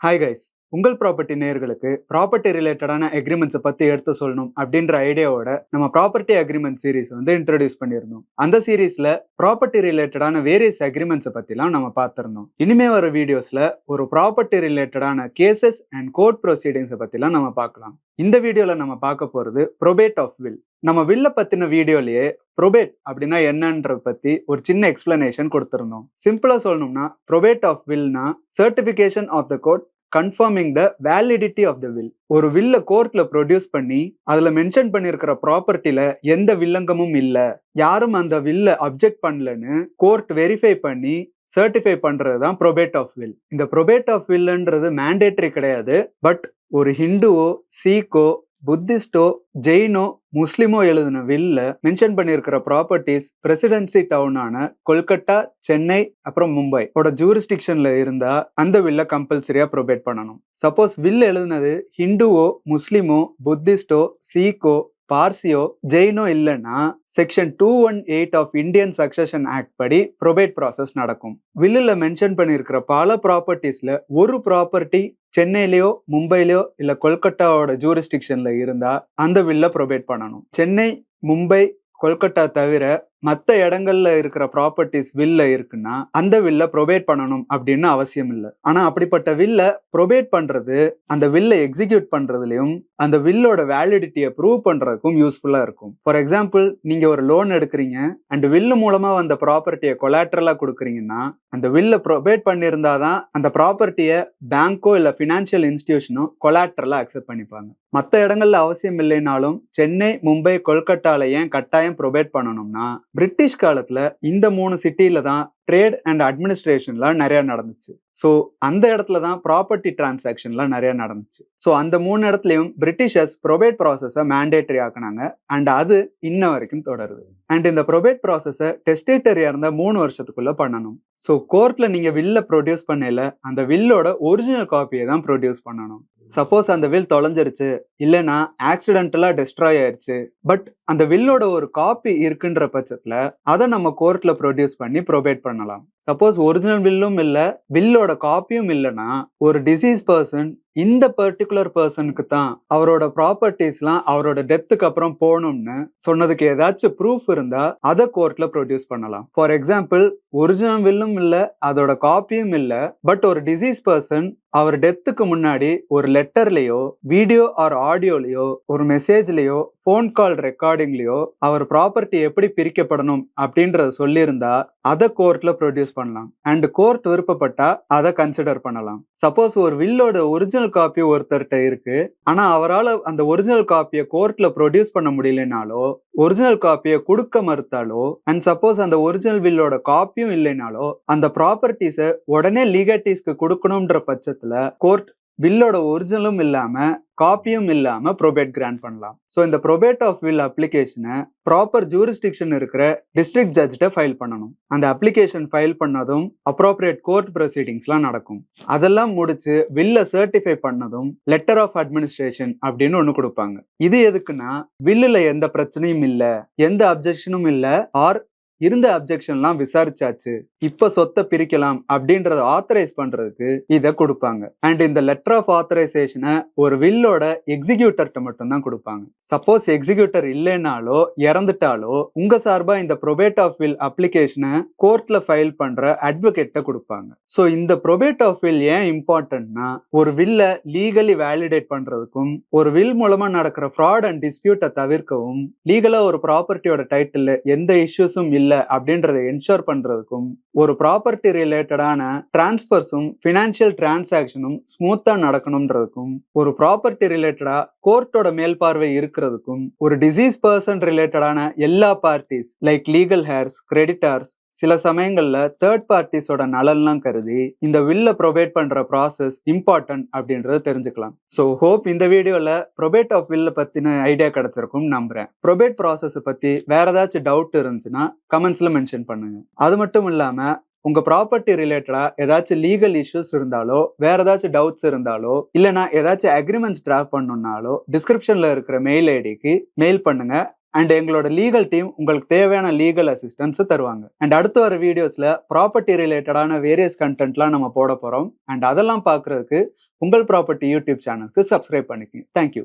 Hi guys, உங்கள் property நேயர்களுக்கு property ரிலேட்டடான அக்ரிமெண்ட்ஸை பற்றி எடுத்து சொல்லணும் அப்படின்ற ஐடியாவோட நம்ம ப்ராப்பர்ட்டி அக்ரிமெண்ட் சீரிஸ் இன்ட்ரடியூஸ் பண்ணியிருந்தோம். அந்த சீரீஸில் ப்ராப்பர்ட்டி ரிலேட்டடான வேரியஸ் அக்ரிமெண்ட்ஸை பற்றிலாம் நம்ம பார்த்துருந்தோம். இனிமே வர வீடியோஸில் ஒரு ப்ராப்பர்ட்டி ரிலேட்டடான கேசஸ் அண்ட் கோர்ட் ப்ரொசீடிங்ஸை பற்றிலாம் நம்ம பார்க்கலாம். இந்த வீடியோவில் நம்ம பார்க்க போகிறது ப்ரொபேட் ஆஃப் வில். நம்ம வில்ல பற்றின வீடியோலேயே ப்ரொபேட் அப்படின்னா என்னன்றத பற்றி ஒரு சின்ன எக்ஸ்பிளனேஷன் கொடுத்துருந்தோம். சிம்பிளாக சொல்லணும்னா ப்ரொபேட் ஆஃப் வில்னா certification of the court confirming the validity of the will. ஒரு வில்ல கோர்ட்ல ப்ரொடியூஸ் பண்ணி அதுல மென்ஷன் பண்ணிருக்கிற ப்ராப்பர்ட்டில எந்த வில்லங்கமும் இல்ல, யாரும் அந்த வில்ல அப்ஜெக்ட் பண்ணலன்னு கோர்ட் வெரிஃபை பண்ணி சர்டிஃபை பண்றது தான் ப்ரொபேட் ஆஃப் வில். இந்த ப்ரொபேட் ஆஃப் வில்ன்றது மேண்டேட்டரி கிடையாது. பட் ஒரு ஹிந்துவோ, சீக்கோ, புத்திஸ்டோ, ஜெயினோ, முஸ்லிமோ எழுதின வில்ல மென்ஷன் பண்ணியிருக்கிற ப்ராப்பர்ட்டிஸ் பிரசிடென்சி டவுனான கொல்கட்டா, சென்னை, அப்புறம் மும்பை ஜூரிஸ்டிக்ஷன்ல இருந்தா அந்த வில்ல கம்பல்சரியா ப்ரொபேட் பண்ணணும். சப்போஸ் வில் எழுதினது ஹிந்துவோ, முஸ்லிமோ, புத்திஸ்டோ, சீக்கோ, பார்சியோ, ஜெயினோ இல்லைன்னா section 218 of Indian succession act படி ப்ரொபேட் ப்ராசஸ் நடக்கும். வில்லுல மென்ஷன் பண்ணியிருக்கிற பல ப்ராப்பர்ட்டிஸ்ல ஒரு ப்ராப்பர்ட்டி சென்னையிலயோ, மும்பையிலயோ இல்ல கொல்கட்டாவோட ஜூரிஸ்டிக்ஷன்ல இருந்தா அந்த வில்ல ப்ரொபேட் பண்ணணும். சென்னை, மும்பை, கொல்கட்டா தவிர மற்ற இடங்கள்ல இருக்கிற ப்ராப்பர்ட்டிஸ் வில்ல இருக்குன்னா அந்த வில்ல ப்ரொபேட் பண்ணணும் அப்படின்னு அவசியம் இல்லை. ஆனா அப்படிப்பட்ட வில்ல ப்ரொபேட் பண்றது அந்த வில்ல எக்ஸிக்யூட் பண்றதுலயும் அந்த வில்லோட வேலிடிட்டியை ப்ரூவ் பண்றதுக்கும் யூஸ்ஃபுல்லா இருக்கும். ஃபார் எக்ஸாம்பிள், நீங்க ஒரு லோன் எடுக்கிறீங்க அண்ட் வில்லு மூலமா வந்த ப்ராப்பர்ட்டியை கொலாட்ரலா கொடுக்குறீங்கன்னா அந்த வில்ல ப்ரொபேட் பண்ணியிருந்தாதான் அந்த ப்ராப்பர்ட்டியை பேங்கோ இல்ல பினான்சியல் இன்ஸ்டிடியூஷனோ கொலாட்ரலா அக்செப்ட் பண்ணிப்பாங்க. மற்ற இடங்கள்ல அவசியம் இல்லைனாலும் சென்னை, மும்பை, கொல்கட்டால ஏன் கட்டாயம் ப்ரொபேட் பண்ணணும்னா பிரிட்டிஷ் காலத்துல இந்த 3 சிட்டில தான் ட்ரேட் அண்ட் அட்மினிஸ்ட்ரேஷன்லாம் நிறைய நடந்துச்சு. ஸோ அந்த இடத்துல தான் ப்ராப்பர்ட்டி டிரான்சாக்ஷன்லாம் நிறைய நடந்துச்சு. ஸோ அந்த 3 இடத்துலையும் பிரிட்டிஷர்ஸ் ப்ரொபேட் ப்ராசஸை மேண்டேட்டரி ஆக்குனாங்க அண்ட் அது இன்ன வரைக்கும் தொடருது. அண்ட் இந்த ப்ரொபேட் ப்ராசஸை டெஸ்டேட்டரியா இருந்த 3 வருஷத்துக்குள்ள பண்ணணும். ஸோ கோர்ட்ல நீங்க வில்ல ப்ரொடியூஸ் பண்ணல அந்த வில்லோட ஒரிஜினல் காப்பியை தான் ப்ரொடியூஸ் பண்ணணும். சப்போஸ் அந்த வில் தொலைஞ்சிருச்சு, இல்லைன்னா ஆக்சிடென்டலா டெஸ்ட்ராய் ஆயிடுச்சு, பட் அந்த வில்லோட ஒரு காப்பி இருக்குன்ற பட்சத்துல அதை நம்ம கோர்ட்ல ப்ரொடியூஸ் பண்ணி ப்ரொபேட் பண்ணலாம். சப்போஸ் ஒரிஜினல் வில்லும் இல்ல, வில்லோட காப்பியும் இல்லைன்னா ஒரு டிசீஸ் பர்சன் இந்த பர்டிகுலர் பர்சனுக்கு தான் அவரோட ப்ராப்பர்ட்டிஸ்லாம் அவரோட டெத்துக்கு அப்புறம் போகணும்னு சொன்னதுக்கு ஏதாச்சும் ப்ரூஃப் இருந்தா அதை கோர்ட்ல ப்ரொடியூஸ் பண்ணலாம். ஃபார் எக்ஸாம்பிள், ஒரிஜினல் வில்லும் இல்ல, அதோட காப்பியும் இல்ல, பட் ஒரு டிசீஸ் பர்சன் அவர் டெத்துக்கு முன்னாடி ஒரு லெட்டர்லயோ, வீடியோ ஆர் ஆடியோலயோ, ஒரு மெசேஜ்லயோ, ஃபோன் கால் ரெக்கார்டிங்லயோ அவர் ப்ராப்பர்ட்டி எப்படி பிரிக்கப்படணும் அப்படின்றத சொல்லியிருந்தா அதை கோர்ட்ல ப்ரொடியூஸ் பண்ணலாம் அண்ட் கோர்ட் விருப்பப்பட்டா அதை கன்சிடர் பண்ணலாம். சப்போஸ் ஒரு வில்லோட ஒரிஜினல் காப்பி ஒருத்தர்கிட்ட இருக்கு, ஆனா அவரால் அந்த ஒரிஜினல் காப்பியை கோர்ட்ல ப்ரொடியூஸ் பண்ண முடியலனாலோ, ஒரிஜினல் காப்பியை கொடுக்க மறுத்தாலோ, அண்ட் சப்போஸ் அந்த ஒரிஜினல் வில்லோட காப்பியும் இல்லைனாலோ அந்த ப்ராப்பர்ட்டிஸை உடனே லீகட்டிஸ்க்கு கொடுக்கணும்ன்ற பட்சத்துல கோர்ட் வில்லோட ஒரிஜினலும் இல்லாம காப்பியும் இல்லாம ப்ரொபேட் கிராண்ட் பண்ணலாம். ஸோ இந்த ப்ரொபேட் ஆஃப் வில் அப்ளிகேஷனை ப்ராப்பர் ஜூரிஸ்டிக்ஷன் இருக்கிற டிஸ்ட்ரிக்ட் ஜட்ஜ்கிட்ட ஃபைல் பண்ணணும். அந்த அப்ளிகேஷன் ஃபைல் பண்ணதும் அப்ரோப்ரியேட் கோர்ட் ப்ரொசீடிங்ஸ்லாம் நடக்கும். அதெல்லாம் முடிச்சு வில்ல சர்டிஃபை பண்ணதும் லெட்டர் ஆஃப் அட்மினிஸ்ட்ரேஷன் அப்படின்னு ஒன்று கொடுப்பாங்க. இது எதுக்குன்னா வில்லுல எந்த பிரச்சனையும் இல்லை, எந்த அப்ஜெக்ஷனும் இல்லை, ஆர் இருந்த அப்ஜெக்ஷன்லாம் விசாரிச்சாச்சு, இப்ப சொத்தை பிரிக்கலாம் அப்படின்றத ஆத்தரைஸ் பண்றதுக்கு இதை கொடுப்பாங்க. அண்ட் இந்த லெட்டர் ஆஃப் ஆத்தரைசேஷனை ஒரு வில்லோட எக்ஸிக்யூட்டர்கிட்ட மட்டும் தான் கொடுப்பாங்க. சப்போஸ் எக்ஸிக்யூட்டர் இல்லைனாலோ இறந்துட்டாலோ உங்க சார்பா இந்த ப்ரொபேட் ஆஃப் வில் அப்ளிகேஷனை கோர்ட்ல ஃபைல் பண்ற அட்வொகேட்ட கொடுப்பாங்க. ஸோ இந்த ப்ரொபேட் ஆஃப் வில் ஏன் இம்பார்ட்டன்ட்னா ஒரு வில்ல லீகலி வேலிடேட் பண்றதுக்கும், ஒரு வில் மூலமா நடக்கிற ஃப்ராட் அண்ட் டிஸ்பியூட்டை தவிர்க்கவும், லீகலா ஒரு ப்ராப்பர்ட்டியோட டைட்டில் எந்த இஷ்யூஸும் இல்லை அப்படின்றத என்ஷோர் பண்றதுக்கும், ஒரு ப்ராப்பர்ட்டி ரிலேட்டடான டிரான்ஸ்பர்ஸும் ஃபினான்ஷியல் டிரான்சாக்ஷனும் ஸ்மூத்தா நடக்கணும்ன்றதுக்கும், ஒரு ப்ராப்பர்ட்டி ரிலேட்டடா கோர்ட்டோட மேல்பார்வை இருக்கிறதுக்கும், ஒரு டிசீஸ் பர்சன் ரிலேட்டடான எல்லா parties like legal hairs, creditors, சில சமயங்கள்ல தேர்ட் பார்ட்டிஸோட நலன்லாம் கருதி இந்த வில்ல ப்ரொபேட் பண்ற ப்ராசஸ் இம்பார்ட்டன்ட் அப்படின்றத தெரிஞ்சுக்கலாம். ஸோ ஹோப் இந்த வீடியோல ப்ரொபேட் ஆஃப் வில்ல பத்தின ஐடியா கிடைச்சிருக்கும் நம்புறேன். ப்ரொபேட் ப்ராசஸ் பத்தி வேற ஏதாச்சும் டவுட் இருந்துச்சுன்னா கமெண்ட்ஸ்ல மென்ஷன் பண்ணுங்க. அது மட்டும் இல்லாம உங்க ப்ராப்பர்ட்டி ரிலேட்டடா ஏதாச்சும் லீகல் இஷ்யூஸ் இருந்தாலோ, வேற ஏதாச்சும் டவுட்ஸ் இருந்தாலோ, இல்லைனா ஏதாச்சும் அக்ரிமெண்ட்ஸ் டிராஃப்ட் பண்ணணும்னாலோ டிஸ்கிரிப்ஷன்ல இருக்கிற மெயில் ஐடிக்கு மெயில் பண்ணுங்க. அண்ட் எங்களோட லீகல் டீம் உங்களுக்கு தேவையான லீகல் அசிஸ்டன்ஸை தருவாங்க. அண்ட் அடுத்து வர வீடியோஸ்ல ப்ராப்பர்ட்டி ரிலேட்டடான வேரியஸ் கண்டென்ட்லாம் நம்ம போட போறோம். அண்ட் அதெல்லாம் பார்க்கறதுக்கு உங்கள் ப்ராப்பர்ட்டி யூடியூப் சேனலுக்கு சப்ஸ்கிரைப் பண்ணிக்கோங்க. தேங்க்யூ.